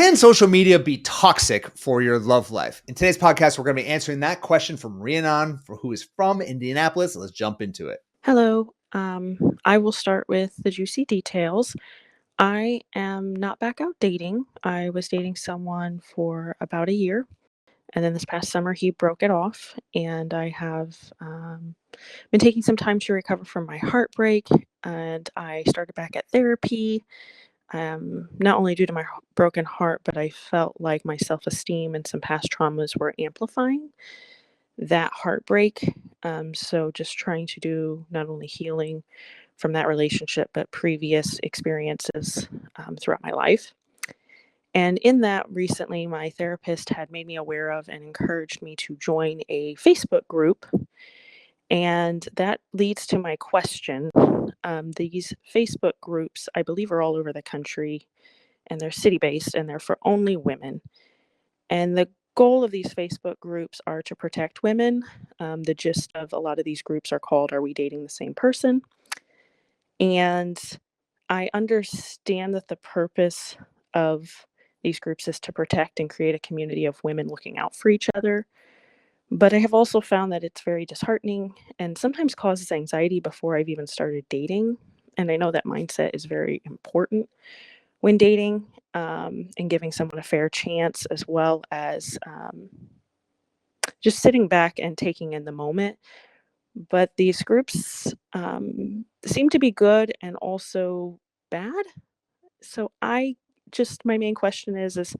Can social media be toxic for your love life? In today's podcast, we're going to be answering that question from Rhiannon, who is from Indianapolis. Let's jump into it. Hello. I will start with the juicy details. I am not back out dating. I was dating someone for about a year, and then this past summer he broke it off. And I have been taking some time to recover from my heartbreak, and I started back at therapy. Not only due to my broken heart, but I felt like my self esteem and some past traumas were amplifying that heartbreak. So just trying to do not only healing from that relationship, but previous experiences throughout my life. And in that, recently, my therapist had made me aware of and encouraged me to join a Facebook group. And that leads to my question. These Facebook groups, I believe, are all over the country, and they're city based, and they're for only women. And the goal of these Facebook groups are to protect women. The gist of a lot of these groups are called Are We Dating the Same Person? And I understand that the purpose of these groups is to protect and create a community of women looking out for each other. But I have also found that it's very disheartening and sometimes causes anxiety before I've even started dating. And I know that mindset is very important when dating, and giving someone a fair chance, as well as just sitting back and taking in the moment. But these groups seem to be good and also bad. So my main question is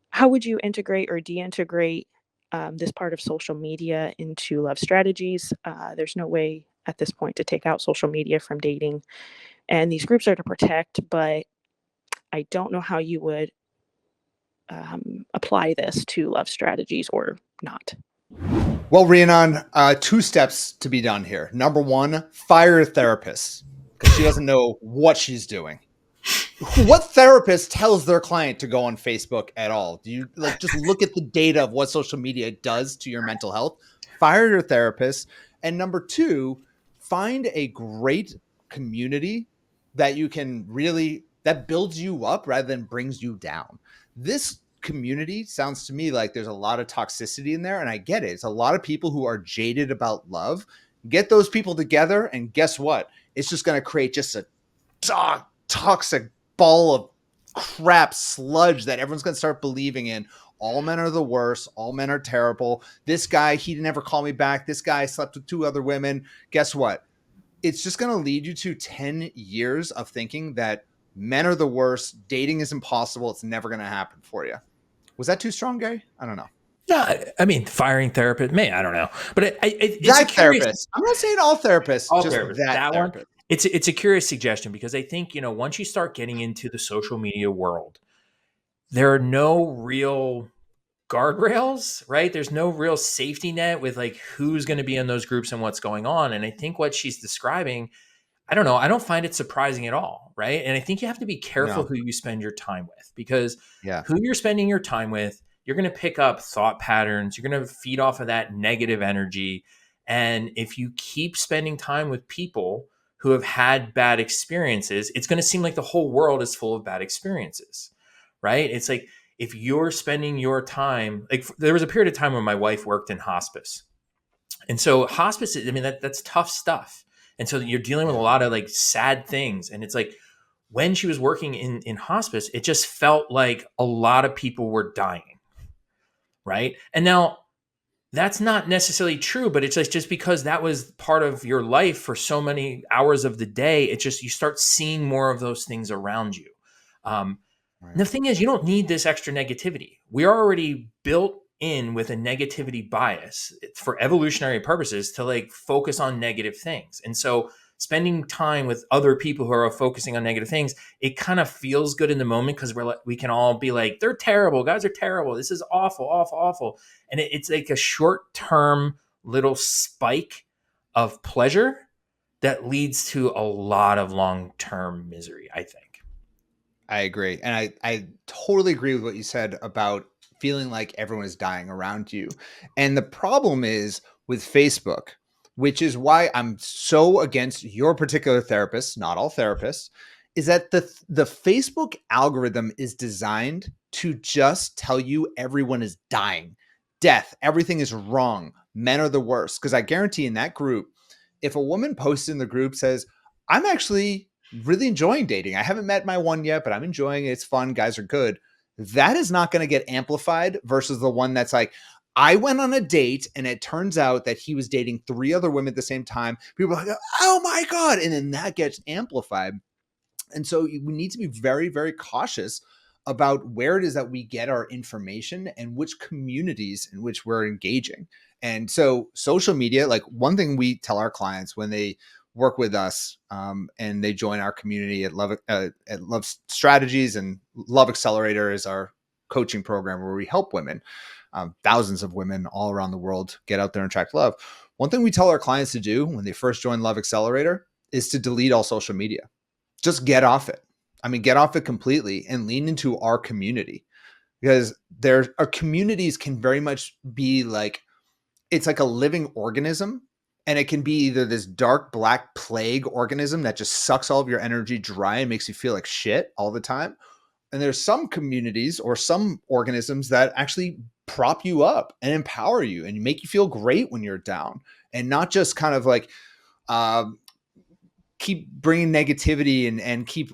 how would you integrate or deintegrate this part of social media into love strategies? There's no way at this point to take out social media from dating, and these groups are to protect, but I don't know how you would apply this to love strategies or not. Well, Rhiannon, two steps to be done here. Number one, fire a therapist because she doesn't know what she's doing. What therapist tells their client to go on Facebook at all? Do you just look at the data of what social media does to your mental health? Fire your therapist. And number two, find a great community that you can that builds you up rather than brings you down. This community sounds to me like there's a lot of toxicity in there, and I get it. It's a lot of people who are jaded about love. Get those people together, and guess what? It's just going to create just a toxic ball of crap sludge that everyone's going to start believing in. All men are the worst. All men are terrible. This guy, he never called me back. This guy slept with 2 other women. Guess what? It's just going to lead you to 10 years of thinking that men are the worst. Dating is impossible. It's never going to happen for you. Was that too strong, Gary? I don't know. No, I mean, firing therapist, I don't know. But it's that therapist. I'm not saying all therapists, all just therapists. that therapist. One, it's a curious suggestion because I think, once you start getting into the social media world, there are no real guardrails, right? There's no real safety net with like who's going to be in those groups and what's going on. And I think what she's describing, I don't know, I don't find it surprising at all, right? And I think you have to be careful who you spend your time with, because who you're spending your time with, you're going to pick up thought patterns. You're going to feed off of that negative energy. And if you keep spending time with people who have had bad experiences, it's going to seem like the whole world is full of bad experiences, right? It's like, if you're spending your time, like there was a period of time when my wife worked in hospice. And so hospice, I mean, that's tough stuff. And so you're dealing with a lot of like sad things. And it's like, when she was working in hospice, it just felt like a lot of people were dying. Right. And now that's not necessarily true, but it's just because that was part of your life for so many hours of the day. It just, you start seeing more of those things around you. Right. The thing is, you don't need this extra negativity. We are already built in with a negativity bias for evolutionary purposes to like focus on negative things. And so spending time with other people who are focusing on negative things, it kind of feels good in the moment because we can all be like, they're terrible. Guys are terrible. This is awful, awful, awful. And it's like a short-term little spike of pleasure that leads to a lot of long-term misery, I think. I agree. And I totally agree with what you said about feeling like everyone is dying around you. And the problem is with Facebook, which is why I'm so against your particular therapist, not all therapists, is that the Facebook algorithm is designed to just tell you everyone is dying, death, everything is wrong, men are the worst. Because I guarantee in that group, if a woman posts in the group says, I'm actually really enjoying dating, I haven't met my one yet, but I'm enjoying it, it's fun, guys are good, that is not going to get amplified versus the one that's like, I went on a date and it turns out that he was dating 3 other women at the same time. People are like, oh my God. And then that gets amplified. And so we need to be very, very cautious about where it is that we get our information and which communities in which we're engaging. And so social media, like one thing we tell our clients when they work with us and they join our community at Love Strategies, and Love Accelerator is our coaching program where we help women, thousands of women all around the world, get out there and attract love. One thing we tell our clients to do when they first join Love Accelerator is to delete all social media. Just get off it. I mean, get off it completely and lean into our community, because our communities can very much be like, it's like a living organism, and it can be either this dark black plague organism that just sucks all of your energy dry and makes you feel like shit all the time. And there's some communities or some organisms that actually prop you up and empower you and make you feel great when you're down, and not just kind of like, keep bringing negativity and keep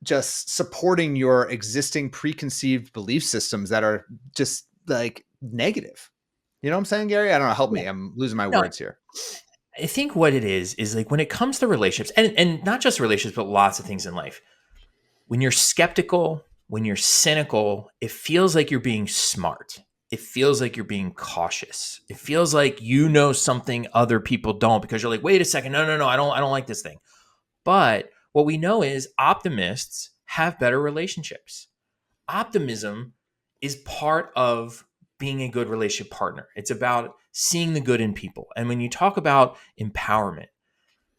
just supporting your existing preconceived belief systems that are just like negative. You know what I'm saying, Gary? I don't know. Help me. I'm losing my No, words here. I think what it is like when it comes to relationships, and not just relationships, but lots of things in life, when you're skeptical, when you're cynical, it feels like you're being smart. It feels like you're being cautious. It feels like you know something other people don't, because you're like, wait a second, no, I don't like this thing. But what we know is optimists have better relationships. Optimism is part of being a good relationship partner. It's about seeing the good in people. And when you talk about empowerment,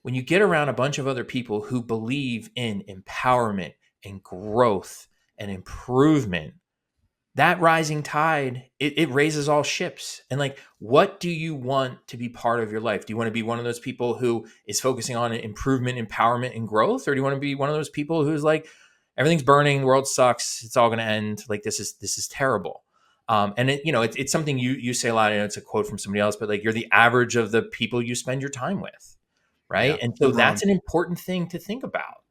when you get around a bunch of other people who believe in empowerment and growth and improvement, that rising tide, it raises all ships. And like, what do you want to be part of your life? Do you want to be one of those people who is focusing on improvement, empowerment, and growth? Or do you want to be one of those people who's like, everything's burning, the world sucks, it's all going to end, like this is terrible? And it's something you say a lot. And it's a quote from somebody else, but like, you're the average of the people you spend your time with, right? Yeah. And so Good that's run. an important thing to think about.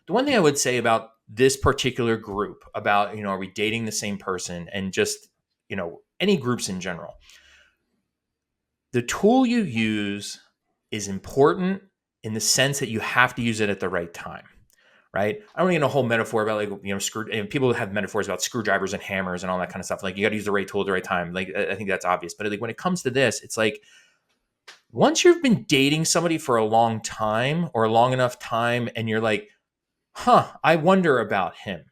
The one thing I would say about this particular group, about, are we dating the same person, and just, any groups in general, the tool you use is important in the sense that you have to use it at the right time, right? I don't want to get a whole metaphor about like, people have metaphors about screwdrivers and hammers and all that kind of stuff. Like, you got to use the right tool at the right time. Like, I think that's obvious. But like, when it comes to this, it's like, once you've been dating somebody for a long time, or a long enough time, and you're like, I wonder about him.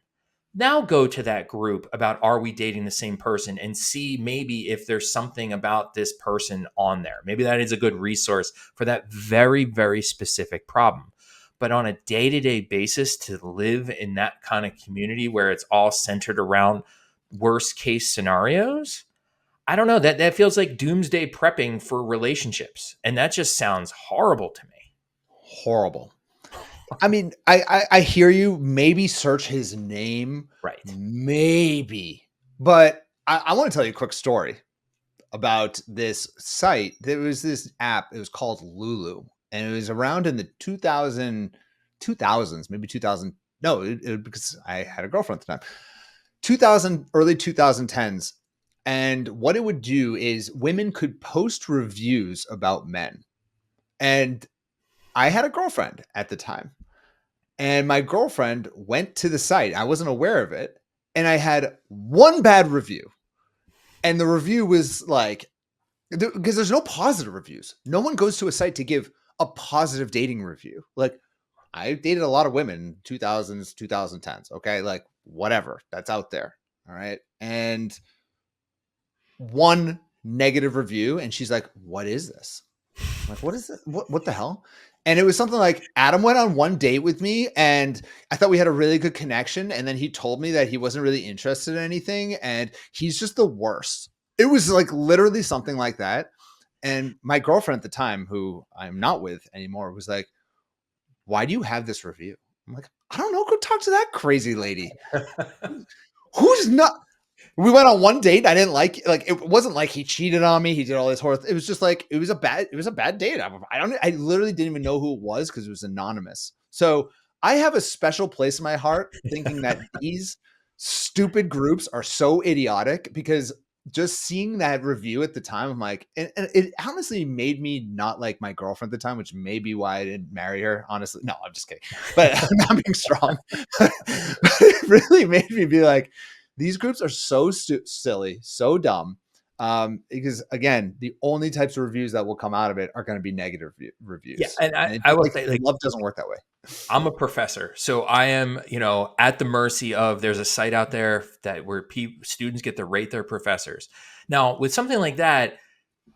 Now go to that group about, are we dating the same person, and see maybe if there's something about this person on there. Maybe that is a good resource for that very, very specific problem. But on a day-to-day basis, to live in that kind of community where it's all centered around worst case scenarios, I don't know, that feels like doomsday prepping for relationships. And that just sounds horrible to me. Horrible. I mean, I hear you. Maybe search his name. Right. Maybe. But I want to tell you a quick story about this site. There was this app. It was called Lulu. And it was around in the 2000s, maybe 2000. No, because I had a girlfriend at the time. 2000, early 2010s. And what it would do is women could post reviews about men. And I had a girlfriend at the time. And my girlfriend went to the site. I wasn't aware of it. And I had one bad review. And the review was like, because there's no positive reviews. No one goes to a site to give a positive dating review. Like, I dated a lot of women 2000s, 2010s. Okay. Like, whatever, that's out there. All right. And one negative review. And she's like, what is this? I'm like, what is it? What the hell? And it was something like, Adam went on one date with me and I thought we had a really good connection. And then he told me that he wasn't really interested in anything and he's just the worst. It was like literally something like that. And my girlfriend at the time, who I'm not with anymore, was like, why do you have this review? I'm like, I don't know. Go talk to that crazy lady. Who's not? We went on one date. I didn't like it wasn't like he cheated on me. He did all this horror. It was just like it was a bad date. I literally didn't even know who it was because it was anonymous. So I have a special place in my heart thinking that these stupid groups are so idiotic, because just seeing that review at the time, I'm like, and it honestly made me not like my girlfriend at the time, which may be why I didn't marry her. Honestly, no, I'm just kidding. But I'm not being strong. But it really made me be like, these groups are so silly, so dumb. Because again, the only types of reviews that will come out of it are going to be negative reviews. Yeah, and And I will say, like, love doesn't work that way. I'm a professor, so I am, at the mercy of, there's a site out there that where students get to rate their professors. Now, with something like that,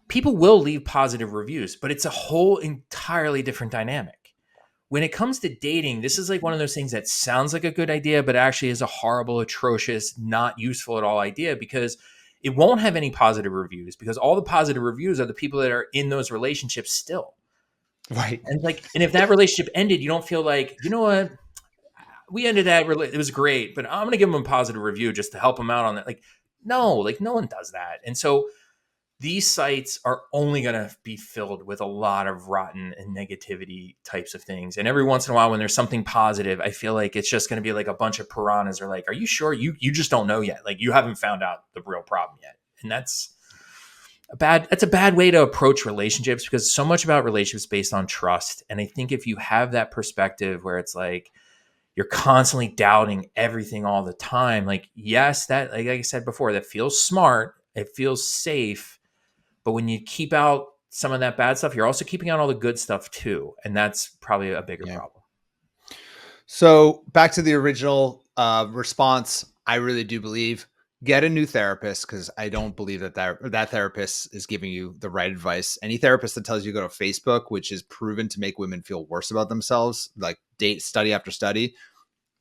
people will leave positive reviews, but it's a whole entirely different dynamic. When it comes to dating, this is like one of those things that sounds like a good idea, but actually is a horrible, atrocious, not useful at all idea, because it won't have any positive reviews, because all the positive reviews are the people that are in those relationships still. Right. And if that relationship ended, you don't feel like, you know what, we ended that, it was great, but I'm going to give them a positive review just to help them out on that. Like no one does that. And so these sites are only going to be filled with a lot of rotten and negativity types of things. And every once in a while, when there's something positive, I feel like it's just going to be like a bunch of piranhas are like, are you sure? You just don't know yet. Like, you haven't found out the real problem yet. And that's a bad way to approach relationships, because so much about relationships based on trust. And I think if you have that perspective where it's like, you're constantly doubting everything all the time, like, yes, that, like I said before, that feels smart. It feels safe. But when you keep out some of that bad stuff, you're also keeping out all the good stuff too. And that's probably a bigger problem. So back to the original response, I really do believe get a new therapist, because I don't believe that therapist is giving you the right advice. Any therapist that tells you to go to Facebook, which is proven to make women feel worse about themselves, like study after study,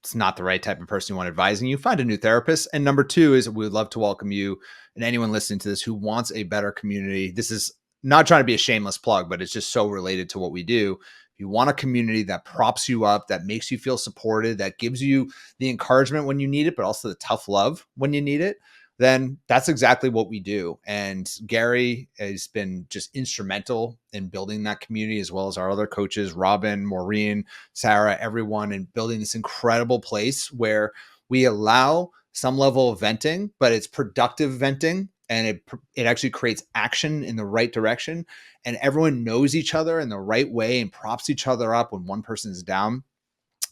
it's not the right type of person you want advising you. Find a new therapist. And number two is, we would love to welcome you and anyone listening to this who wants a better community. This is not trying to be a shameless plug, but it's just so related to what we do. If you want a community that props you up, that makes you feel supported, that gives you the encouragement when you need it, but also the tough love when you need it, then that's exactly what we do. And Gary has been just instrumental in building that community, as well as our other coaches, Robin, Maureen, Sarah, everyone, in building this incredible place where we allow some level of venting, but it's productive venting. And it actually creates action in the right direction. And everyone knows each other in the right way and props each other up when one person is down.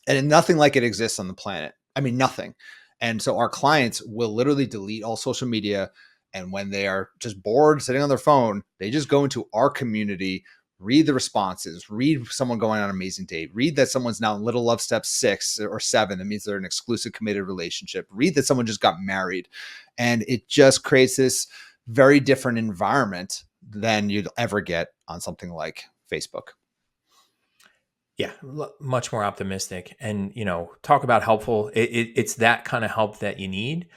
And nothing like it exists on the planet. I mean, nothing. And so our clients will literally delete all social media. And when they are just bored sitting on their phone, they just go into our community, read the responses, read someone going on an amazing date, read that someone's now in little love step 6 or 7. That means they're in an exclusive committed relationship. Read that someone just got married. And it just creates this very different environment than you'd ever get on something like Facebook. Yeah, much more optimistic. And, talk about helpful. It's that kind of help that you need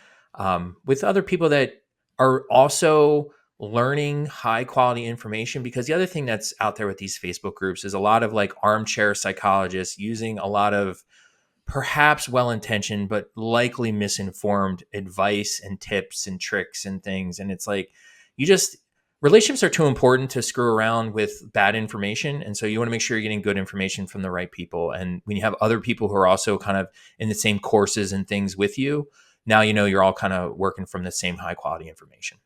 with other people that are also learning high quality information. Because the other thing that's out there with these Facebook groups is a lot of like armchair psychologists using a lot of perhaps well-intentioned, but likely misinformed advice and tips and tricks and things. And it's like, relationships are too important to screw around with bad information. And so you want to make sure you're getting good information from the right people. And when you have other people who are also kind of in the same courses and things with you, now you're all kind of working from the same high quality information.